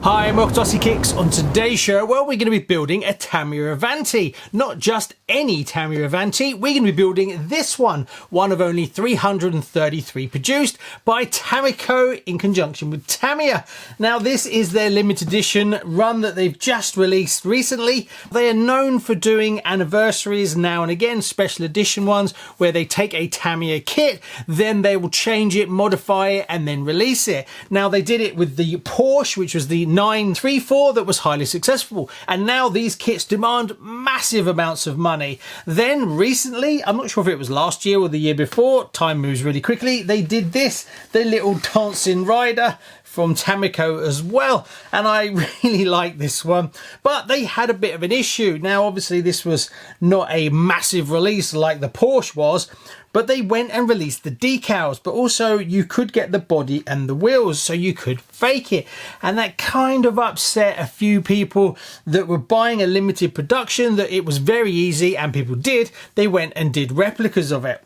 Hi, I'm RCKicks. On today's show, well, we're going to be building a Tamiya Avante. Not just any Tamiya Avante, we're going to be building this one of only 333 produced by Tamico in conjunction with Tamiya. Now, this is their limited edition run that they've just released recently. They are known for doing anniversaries now and again, special edition ones, where they take a Tamiya kit, then they will change it, modify it, and then release it. Now, they did it with the Porsche, which was the 934 that was highly successful, and now these kits demand massive amounts of money. Then recently, I'm not sure if it was last year or the year before, time moves really quickly, they did this, the little dancing rider from Tamico as well, and I really like this one, but they had a bit of an issue. Now obviously this was not a massive release like the Porsche was, but they went and released the decals, but also you could get the body and the wheels, so you could fake it, and that kind of upset a few people that were buying a limited production, that it was very easy, and people did, they went and did replicas of it.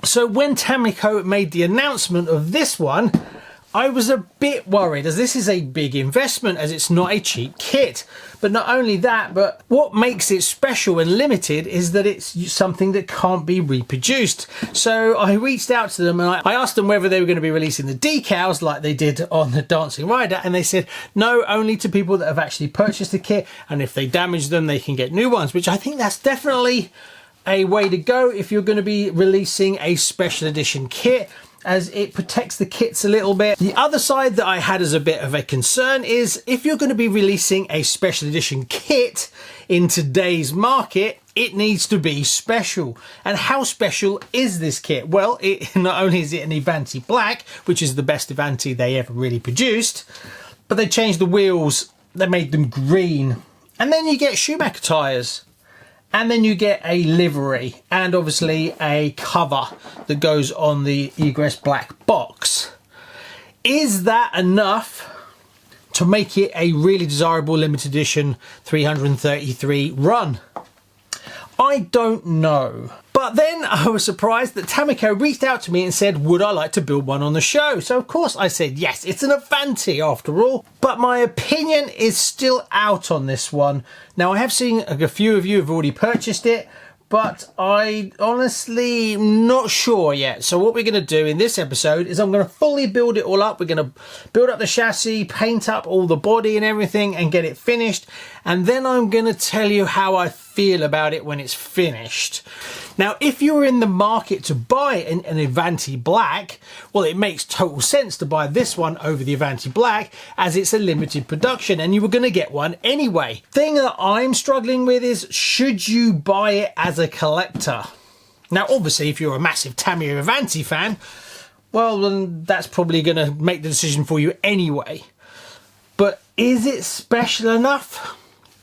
So when Tamico made the announcement of this one, I was a bit worried, as this is a big investment, as it's not a cheap kit. But not only that, but what makes it special and limited is that it's something that can't be reproduced. So I reached out to them and I asked them whether they were going to be releasing the decals like they did on the Dancing Rider, and they said no, only to people that have actually purchased the kit, and if they damage them they can get new ones, which I think that's definitely a way to go if you're going to be releasing a special edition kit, as it protects the kits a little bit. The other side that I had as a bit of a concern is if you're going to be releasing a special edition kit in today's market, it needs to be special. And how special is this kit? Well, not only is it an Avante Black, which is the best Avante they ever really produced, but they changed the wheels, they made them green, and then you get Schumacher tyres. And then you get a livery and obviously a cover that goes on the Egress Black box. Is that enough to make it a really desirable limited edition 333 run? I don't know. But then I was surprised that Tamico reached out to me and said, would I like to build one on the show? So of course I said yes, it's an Avante after all. But my opinion is still out on this one. Now I have seen a few of you have already purchased it, but I honestly am not sure yet. So what we're going to do in this episode is I'm going to fully build it all up. We're going to build up the chassis, paint up all the body and everything and get it finished. And then I'm going to tell you how I feel about it when it's finished. Now, if you're in the market to buy an Avante Black, well, it makes total sense to buy this one over the Avante Black, as it's a limited production and you were going to get one anyway. Thing that I'm struggling with is, should you buy it as a collector? Now, obviously, if you're a massive Tamiya Avante fan, well, then that's probably going to make the decision for you anyway. But is it special enough?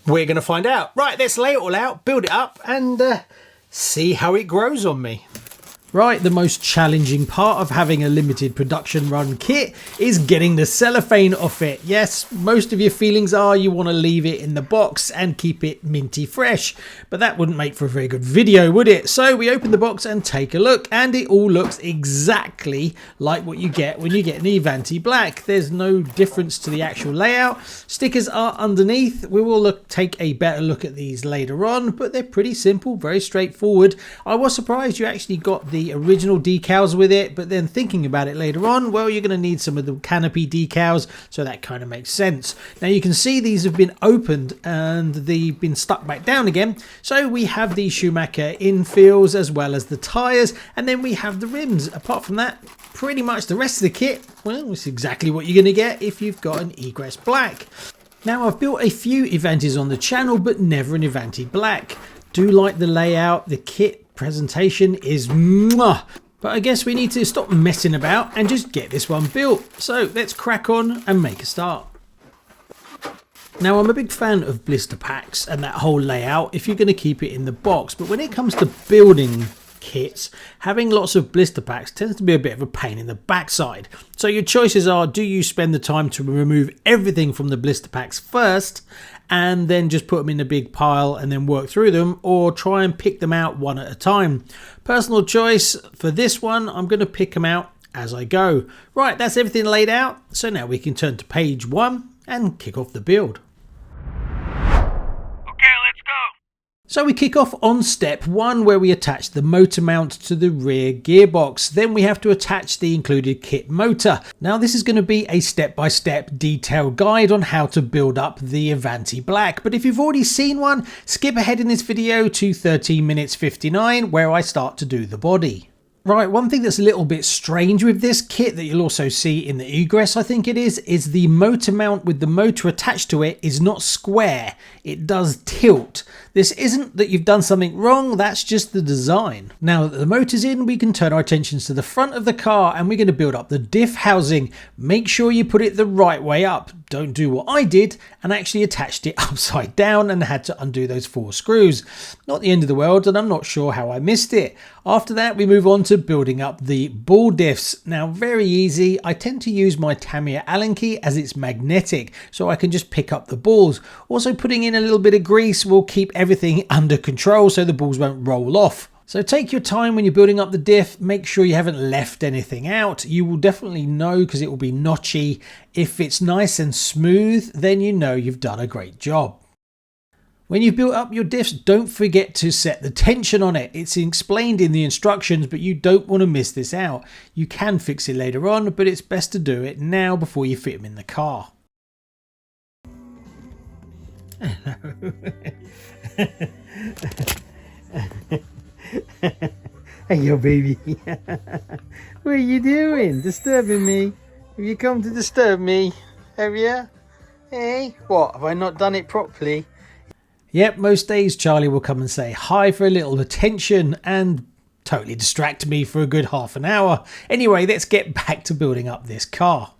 We're going to find out. Right, let's lay it all out, build it up, and see how it grows on me. Right, the most challenging part of having a limited production run kit is getting the cellophane off it. Yes, most of your feelings are you want to leave it in the box and keep it minty fresh, but that wouldn't make for a very good video, would it? So we open the box and take a look, and it all looks exactly like what you get when you get an Avante Black. There's no difference to the actual layout. Stickers are underneath. We will take a better look at these later on, but they're pretty simple, very straightforward. I was surprised you actually got the original decals with it, but then thinking about it later on, well, you're going to need some of the canopy decals, so that kind of makes sense. Now you can see these have been opened and they've been stuck back down again, so we have the Schumacher infills as well as the tyres, and then we have the rims. Apart from that, pretty much the rest of the kit, well, it's exactly what you're going to get if you've got an Egress Black. Now, I've built a few Avantes on the channel, but never an Avante Black. Do like the layout, the kit presentation is mwah, but I guess we need to stop messing about and just get this one built. So let's crack on and make a start. Now, I'm a big fan of blister packs and that whole layout if you're going to keep it in the box, but when it comes to building kits, having lots of blister packs tends to be a bit of a pain in the backside. So your choices are, do you spend the time to remove everything from the blister packs first and then just put them in a big pile and then work through them, or try and pick them out one at a time? Personal choice for this one, I'm going to pick them out as I go. Right, that's everything laid out, so now we can turn to page 1 and kick off the build. So we kick off on step 1, where we attach the motor mount to the rear gearbox. Then we have to attach the included kit motor. Now this is going to be a step-by-step detailed guide on how to build up the Avante Black. But if you've already seen one, skip ahead in this video to 13 minutes 59, where I start to do the body. Right, one thing that's a little bit strange with this kit that you'll also see in the egress, I think it is the motor mount with the motor attached to it is not square. It does tilt. This isn't that you've done something wrong, that's just the design. Now that the motor's in, we can turn our attentions to the front of the car and we're going to build up the diff housing. Make sure you put it the right way up. Don't do what I did and actually attached it upside down and had to undo those 4 screws. Not the end of the world, and I'm not sure how I missed it. After that, we move on to building up the ball diffs. Now, very easy. I tend to use my Tamiya Allen key as it's magnetic, so I can just pick up the balls. Also, putting in a little bit of grease will keep everything under control so the balls won't roll off. So take your time when you're building up the diff, make sure you haven't left anything out. You will definitely know because it will be notchy. If it's nice and smooth, then you know you've done a great job. When you've built up your diffs, don't forget to set the tension on it. It's explained in the instructions, but you don't want to miss this out. You can fix it later on, but it's best to do it now before you fit them in the car. Hey, yo, baby. What are you doing? Disturbing me? Have you come to disturb me? Have you? Hey, what? Have I not done it properly? Yep, most days Charlie will come and say hi for a little attention and totally distract me for a good half an hour. Anyway, let's get back to building up this car.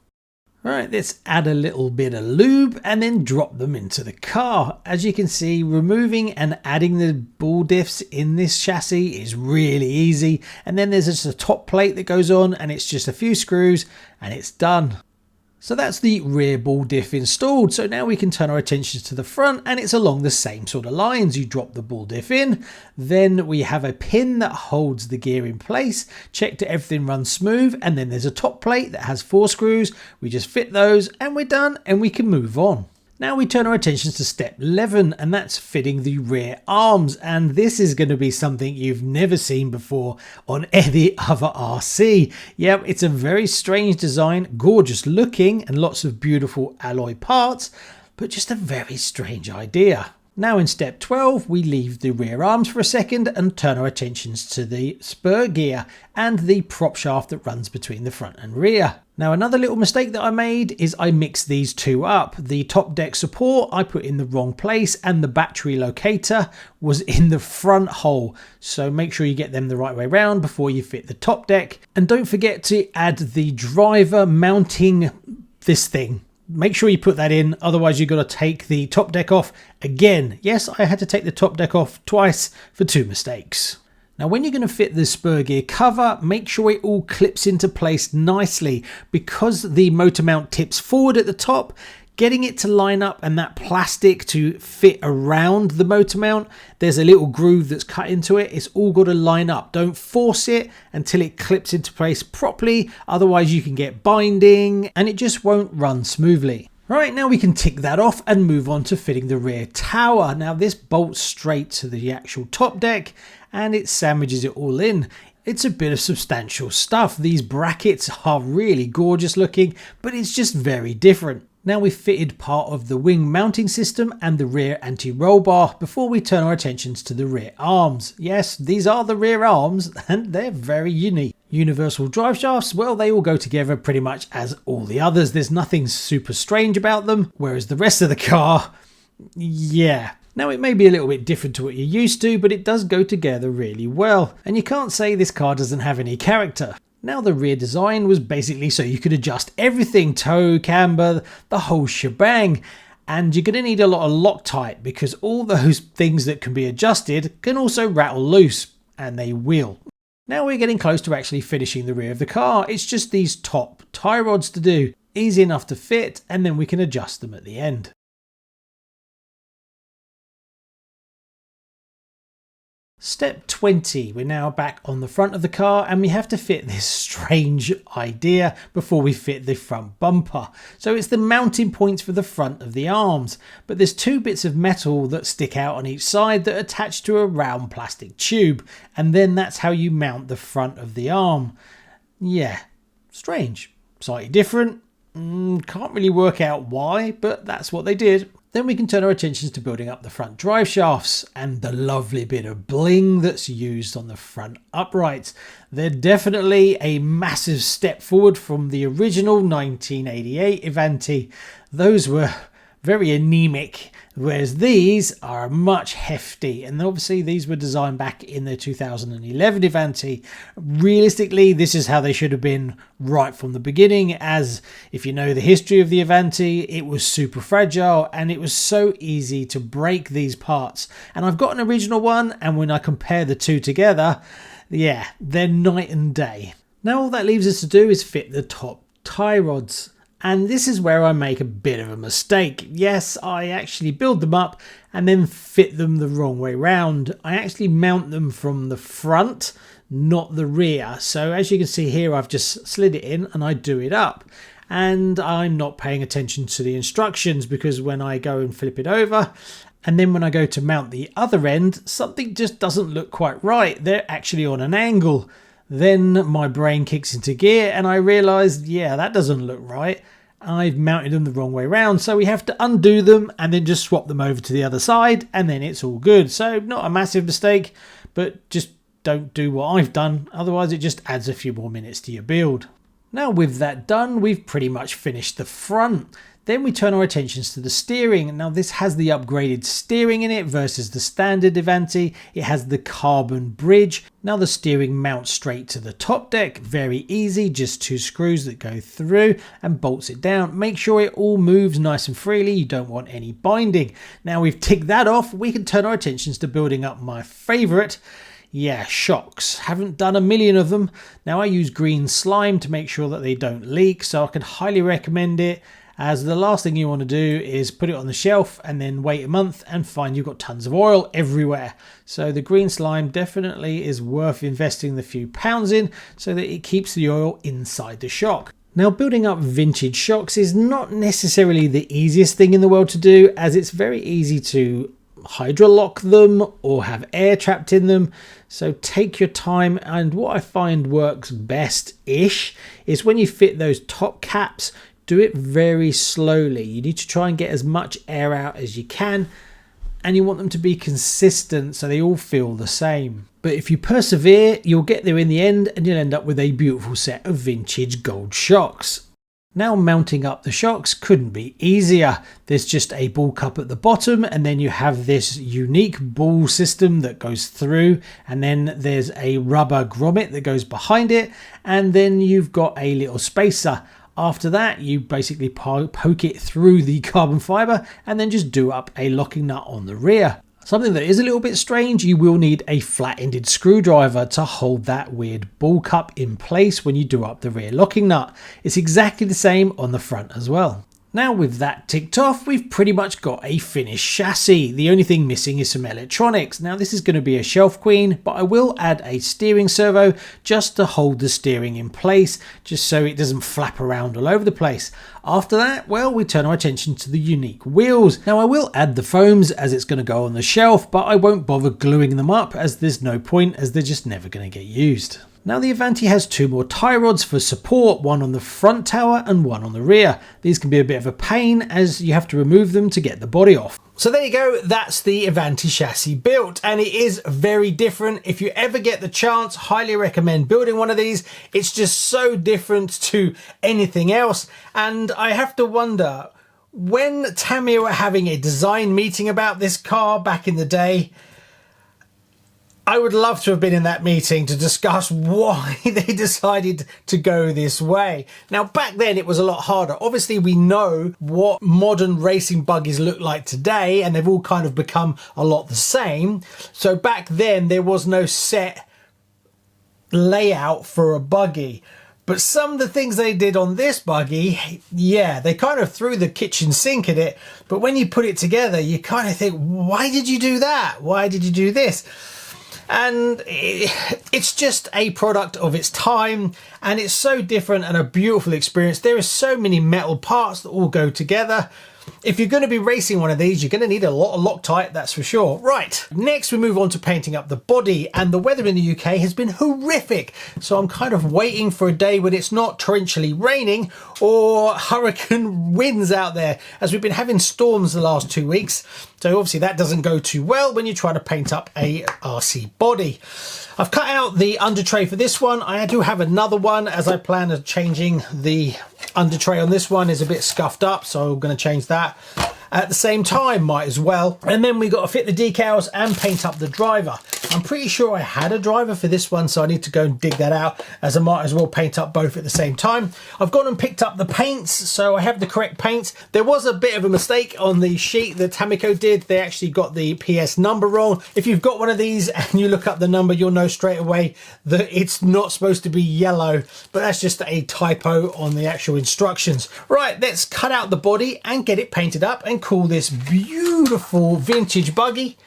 Right, let's add a little bit of lube and then drop them into the car. As you can see, removing and adding the ball diffs in this chassis is really easy. And then there's just a top plate that goes on and it's just a few screws and it's done. So that's the rear ball diff installed. So now we can turn our attention to the front and it's along the same sort of lines. You drop the ball diff in, then we have a pin that holds the gear in place, check that everything runs smooth, and then there's a top plate that has 4 screws. We just fit those and we're done and we can move on. Now we turn our attentions to step 11 and that's fitting the rear arms, and this is going to be something you've never seen before on any other RC. Yep, it's a very strange design, gorgeous looking and lots of beautiful alloy parts, but just a very strange idea. Now in step 12 we leave the rear arms for a second and turn our attentions to the spur gear and the prop shaft that runs between the front and rear. Now another little mistake that I made is I mixed these two up. The top deck support I put in the wrong place and the battery locator was in the front hole. So make sure you get them the right way around before you fit the top deck. And don't forget to add the driver mounting this thing. Make sure you put that in, otherwise you've got to take the top deck off again. Yes, I had to take the top deck off twice for 2 mistakes. Now when you're going to fit the spur gear cover, make sure it all clips into place nicely. Because the motor mount tips forward at the top, getting it to line up and that plastic to fit around the motor mount, there's a little groove that's cut into it. It's all got to line up. Don't force it until it clips into place properly, otherwise you can get binding and it just won't run smoothly. Right, now we can tick that off and move on to fitting the rear tower. Now this bolts straight to the actual top deck and it sandwiches it all in. It's a bit of substantial stuff. These brackets are really gorgeous looking, but it's just very different. Now we've fitted part of the wing mounting system and the rear anti-roll bar before we turn our attentions to the rear arms. Yes, these are the rear arms and they're very unique. Universal drive shafts, well, they all go together pretty much as all the others. There's nothing super strange about them, whereas the rest of the car, yeah. Now it may be a little bit different to what you're used to, but it does go together really well. And you can't say this car doesn't have any character. Now the rear design was basically so you could adjust everything, toe, camber, the whole shebang. And you're going to need a lot of Loctite because all those things that can be adjusted can also rattle loose, and they will. Now we're getting close to actually finishing the rear of the car. It's just these top tie rods to do. Easy enough to fit, and then we can adjust them at the end. Step 20, we're now back on the front of the car and we have to fit this strange idea before we fit the front bumper. So it's the mounting points for the front of the arms, but there's two bits of metal that stick out on each side that attach to a round plastic tube, and then that's how you mount the front of the arm. Yeah, strange, slightly different, can't really work out why, but that's what they did. Then we can turn our attentions to building up the front drive shafts and the lovely bit of bling that's used on the front uprights. They're definitely a massive step forward from the original 1988 Avante. Those were very anemic, whereas these are much hefty, and obviously these were designed back in the 2011 Avante. Realistically, this is how they should have been right from the beginning, as if you know the history of the Avante, it was super fragile and it was so easy to break these parts. And I've got an original one, and when I compare the two together, yeah, they're night and day. Now all that leaves us to do is fit the top tie rods. And this is where I make a bit of a mistake. Yes, I actually build them up and then fit them the wrong way round. I actually mount them from the front, not the rear. So as you can see here, I've just slid it in and I do it up. And I'm not paying attention to the instructions, because when I go and flip it over, and then when I go to mount the other end, something just doesn't look quite right. They're actually on an angle. Then my brain kicks into gear and I realise, yeah, that doesn't look right. I've mounted them the wrong way around, so we have to undo them and then just swap them over to the other side, and then it's all good. So not a massive mistake, but just don't do what I've done, otherwise it just adds a few more minutes to your build. Now with that done, we've pretty much finished the front. Then we turn our attentions to the steering. Now this has the upgraded steering in it versus the standard Avante. It has the carbon bridge. Now the steering mounts straight to the top deck. Very easy, just two screws that go through and bolts it down. Make sure it all moves nice and freely. You don't want any binding. Now we've ticked that off, we can turn our attentions to building up my favourite. Yeah, shocks. Haven't done a million of them. Now I use green slime to make sure that they don't leak, so I can highly recommend it, as the last thing you want to do is put it on the shelf and then wait a month and find you've got tons of oil everywhere. So the green slime definitely is worth investing the few pounds in, so that it keeps the oil inside the shock. Now building up vintage shocks is not necessarily the easiest thing in the world to do, as it's very easy to hydrolock them or have air trapped in them. So take your time, and what I find works best-ish is when you fit those top caps, do it very slowly. You need to try and get as much air out as you can, and you want them to be consistent so they all feel the same. But if you persevere, you'll get there in the end and you'll end up with a beautiful set of vintage gold shocks. Now mounting up the shocks couldn't be easier. There's just a ball cup at the bottom, and then you have this unique ball system that goes through, and then there's a rubber grommet that goes behind it, and then you've got a little spacer. After that, you basically poke it through the carbon fibre and then just do up a locking nut on the rear. Something that is a little bit strange, you will need a flat-ended screwdriver to hold that weird ball cup in place when you do up the rear locking nut. It's exactly the same on the front as well. Now with that ticked off, we've pretty much got a finished chassis. The only thing missing is some electronics. Now this is going to be a shelf queen, but I will add a steering servo just to hold the steering in place, just so it doesn't flap around all over the place. After that, well, we turn our attention to the unique wheels. Now I will add the foams as it's going to go on the shelf, but I won't bother gluing them up, as there's no point, as they're just never going to get used. Now the Avante has two more tie rods for support, one on the front tower and one on the rear. These can be a bit of a pain, as you have to remove them to get the body off. So there you go, that's the Avante chassis built, and it is very different. If you ever get the chance, highly recommend building one of these. It's just so different to anything else, and I have to wonder, when Tamiya were having a design meeting about this car back in the day, I would love to have been in that meeting to discuss why they decided to go this way. Now, back then it was a lot harder. Obviously, we know what modern racing buggies look like today, and they've all kind of become a lot the same. So back then there was no set layout for a buggy. But some of the things they did on this buggy, yeah, they kind of threw the kitchen sink at it. But when you put it together, you kind of think, why did you do that? Why did you do this? And it's just a product of its time, and it's so different and a beautiful experience. There are so many metal parts that all go together. If you're going to be racing one of these, you're going to need a lot of Loctite, that's for sure. Right, next we move on to painting up the body, and the weather in the UK has been horrific. So I'm kind of waiting for a day when it's not torrentially raining or hurricane winds out there, as we've been having storms the last 2 weeks. So obviously that doesn't go too well when you try to paint up a RC body. I've cut out the under tray for this one. I do have another one, as I plan on changing the under tray on this one. Is a bit scuffed up, so I'm going to change that at the same time, might as well. And then we got to fit the decals and paint up the driver. I'm pretty sure I had a driver for this one, so I need to go and dig that out, as I might as well paint up both at the same time. I've gone and picked up the paints, so I have the correct paints. There was a bit of a mistake on the sheet that Tamico did. They actually got the PS number wrong. If you've got one of these and you look up the number, you'll know straight away that it's not supposed to be yellow, but that's just a typo on the actual instructions. Right, let's cut out the body and get it painted up and call this beautiful vintage buggy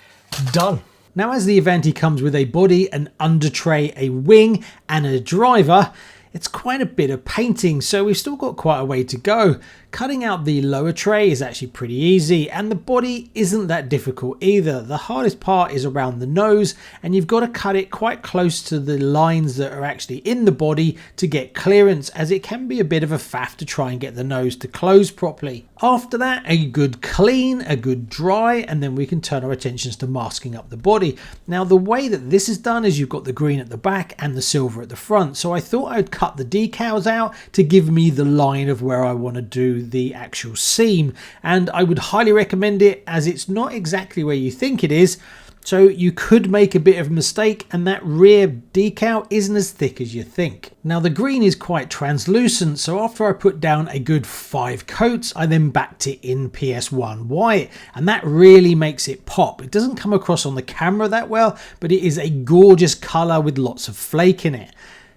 done. Now, as the Avante comes with a body, an under tray, a wing and a driver, it's quite a bit of painting, so we've still got quite a way to go. Cutting out the lower tray is actually pretty easy, and the body isn't that difficult either. The hardest part is around the nose, and you've got to cut it quite close to the lines that are actually in the body to get clearance, as it can be a bit of a faff to try and get the nose to close properly. After that, a good clean, a good dry, and then we can turn our attentions to masking up the body. Now, the way that this is done is you've got the green at the back and the silver at the front, so I thought I'd cut the decals out to give me the line of where I want to do the actual seam, and I would highly recommend it, as it's not exactly where you think it is, so you could make a bit of a mistake, and that rear decal isn't as thick as you think. Now, the green is quite translucent, so after I put down a good 5 coats, I then backed it in PS1 white, and that really makes it pop. It doesn't come across on the camera that well, but it is a gorgeous colour with lots of flake in it.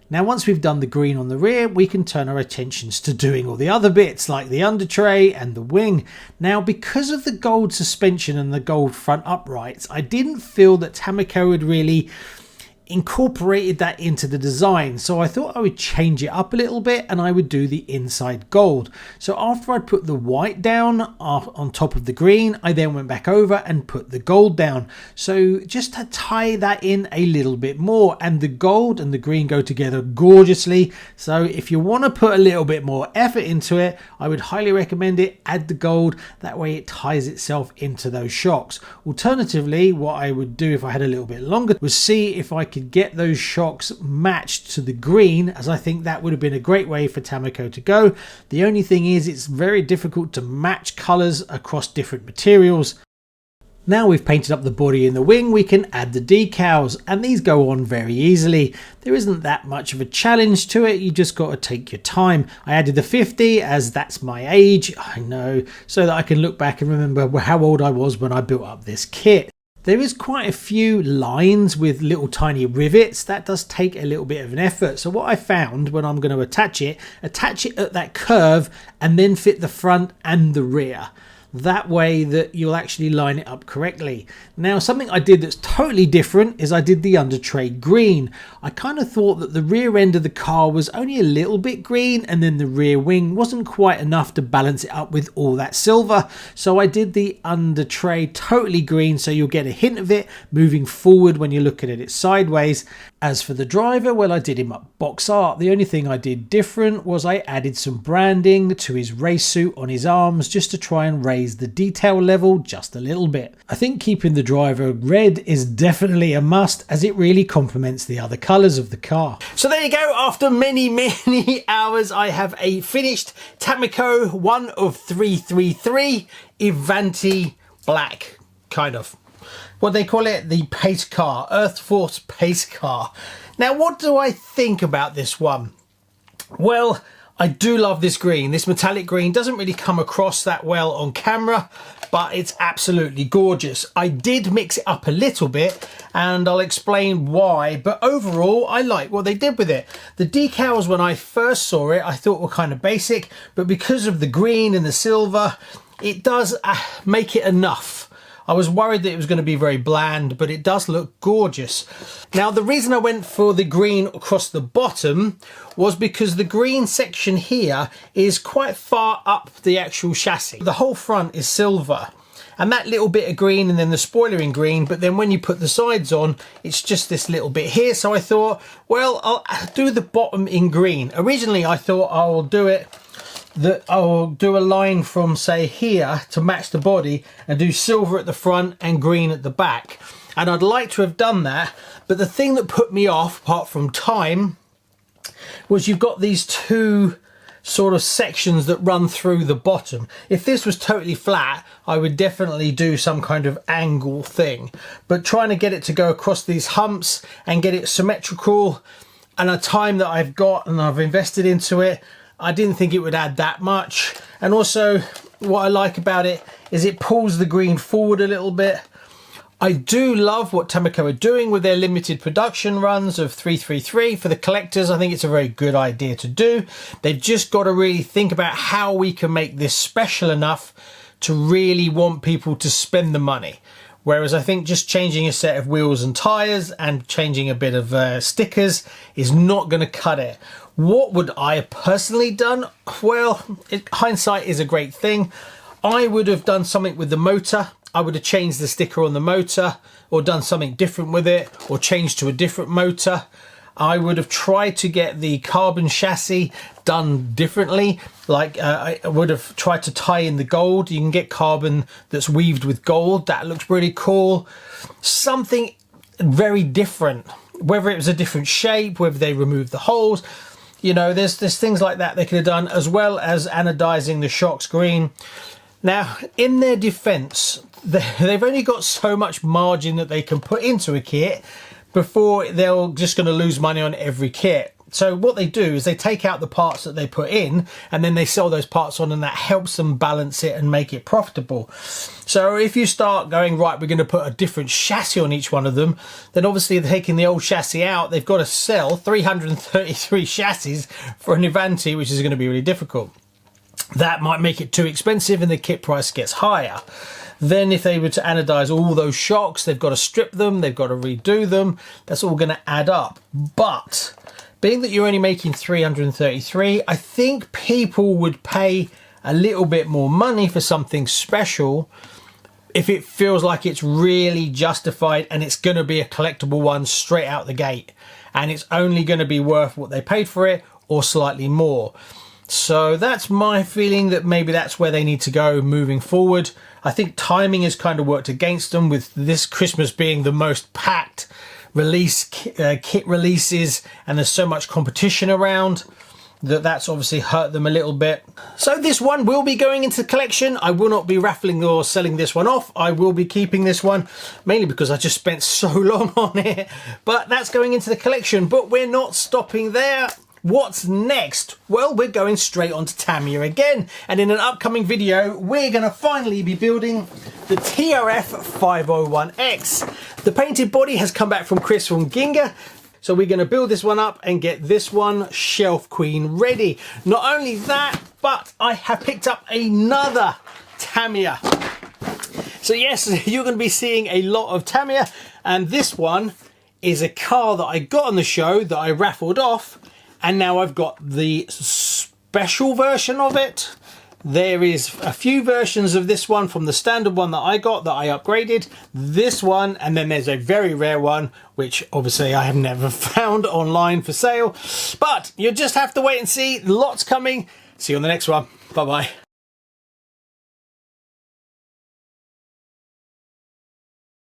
Now, once we've done the green on the rear, we can turn our attentions to doing all the other bits like the under tray and the wing. Now, because of the gold suspension and the gold front uprights, I didn't feel that Tamico had really incorporated that into the design, so I thought I would change it up a little bit and I would do the inside gold. So after I put the white down on top of the green, I then went back over and put the gold down, so just to tie that in a little bit more, and the gold and the green go together gorgeously. So if you want to put a little bit more effort into it, I would highly recommend it. Add the gold, that way it ties itself into those shocks. Alternatively, what I would do if I had a little bit longer was see if I could get those shocks matched to the green, as I think that would have been a great way for Tamico to go. The only thing is, it's very difficult to match colours across different materials. Now we've painted up the body and the wing, we can add the decals, and these go on very easily. There isn't that much of a challenge to it, you just got to take your time. I added the 50, as that's my age, I know, so that I can look back and remember how old I was when I built up this kit. There is quite a few lines with little tiny rivets. That does take a little bit of an effort. So what I found when I'm going to attach it at that curve and then fit the front and the rear. That way that you'll actually line it up correctly. Now, something I did that's totally different is I did the under tray green. I kind of thought that the rear end of the car was only a little bit green, and then the rear wing wasn't quite enough to balance it up with all that silver. So I did the under tray totally green, so you'll get a hint of it moving forward when you're looking at it sideways. As for the driver, well, I did him up box art. The only thing I did different was I added some branding to his race suit on his arms, just to try and raise the detail level just a little bit. I think keeping the driver red is definitely a must, as it really complements the other colours of the car. So there you go, after many hours I have a finished Tamico 1 of 333 Avante Black, kind of. What they call it, the pace car, Earth Force pace car. Now, what do I think about this one? Well, I do love this green. This metallic green doesn't really come across that well on camera, but it's absolutely gorgeous. I did mix it up a little bit, and I'll explain why, but overall I like what they did with it. The decals, when I first saw it, I thought were kind of basic, but because of the green and the silver, it does make it enough. I was worried that it was going to be very bland, but it does look gorgeous. Now, the reason I went for the green across the bottom was because the green section here is quite far up the actual chassis. The whole front is silver, and that little bit of green and then the spoiler in green, but then when you put the sides on, it's just this little bit here. So I thought, well, I'll do the bottom in green. Originally, I thought I'll do a line from, say, here to match the body and do silver at the front and green at the back. And I'd like to have done that, but the thing that put me off, apart from time, was you've got these two sort of sections that run through the bottom. If this was totally flat, I would definitely do some kind of angle thing, but trying to get it to go across these humps and get it symmetrical, and a time that I've got and I've invested into it, I didn't think it would add that much. And also what I like about it is it pulls the green forward a little bit. I do love what Tamico are doing with their limited production runs of 333 for the collectors. I think it's a very good idea to do. They've just got to really think about how we can make this special enough to really want people to spend the money. Whereas I think just changing a set of wheels and tyres and changing a bit of stickers is not going to cut it. What would I have personally done? Well, hindsight is a great thing. I would have done something with the motor. I would have changed the sticker on the motor, or done something different with it, or changed to a different motor. I would have tried to get the carbon chassis done differently. Like I would have tried to tie in the gold. You can get carbon that's weaved with gold. That looks really cool. Something very different, whether it was a different shape, whether they removed the holes. You know, there's things like that they could have done, as well as anodizing the shocks green. Now, in their defense, they've only got so much margin that they can put into a kit before they're just going to lose money on every kit. So what they do is they take out the parts that they put in, and then they sell those parts on, and that helps them balance it and make it profitable. So if you start going, right, we're going to put a different chassis on each one of them, then obviously they're taking the old chassis out. They've got to sell 333 chassis for an Avante, which is going to be really difficult. That might make it too expensive and the kit price gets higher. Then if they were to anodize all those shocks, they've got to strip them, they've got to redo them. That's all going to add up. But being that you're only making 333, I think people would pay a little bit more money for something special if it feels like it's really justified and it's going to be a collectible one straight out the gate. And it's only going to be worth what they paid for it or slightly more. So that's my feeling, that maybe that's where they need to go moving forward. I think timing has kind of worked against them, with this Christmas being the most packed kit releases, and there's so much competition around that's obviously hurt them a little bit. So this one will be going into the collection. I will not be raffling or selling this one off. I will be keeping this one, mainly because I just spent so long on it. But that's going into the collection. But we're not stopping there. What's next? Well, we're going straight on to Tamiya again, and in an upcoming video we're going to finally be building the TRF 501X. The painted body has come back from Chris from Ginga, so we're going to build this one up and get this one shelf queen ready. Not only that, but I have picked up another Tamiya. So yes, you're going to be seeing a lot of Tamiya, and this one is a car that I got on the show that I raffled off. And now I've got the special version of it. There is a few versions of this one from the standard one that I got that I upgraded. This one, and then there's a very rare one, which obviously I have never found online for sale. But you just have to wait and see. Lots coming. See you on the next one. Bye-bye.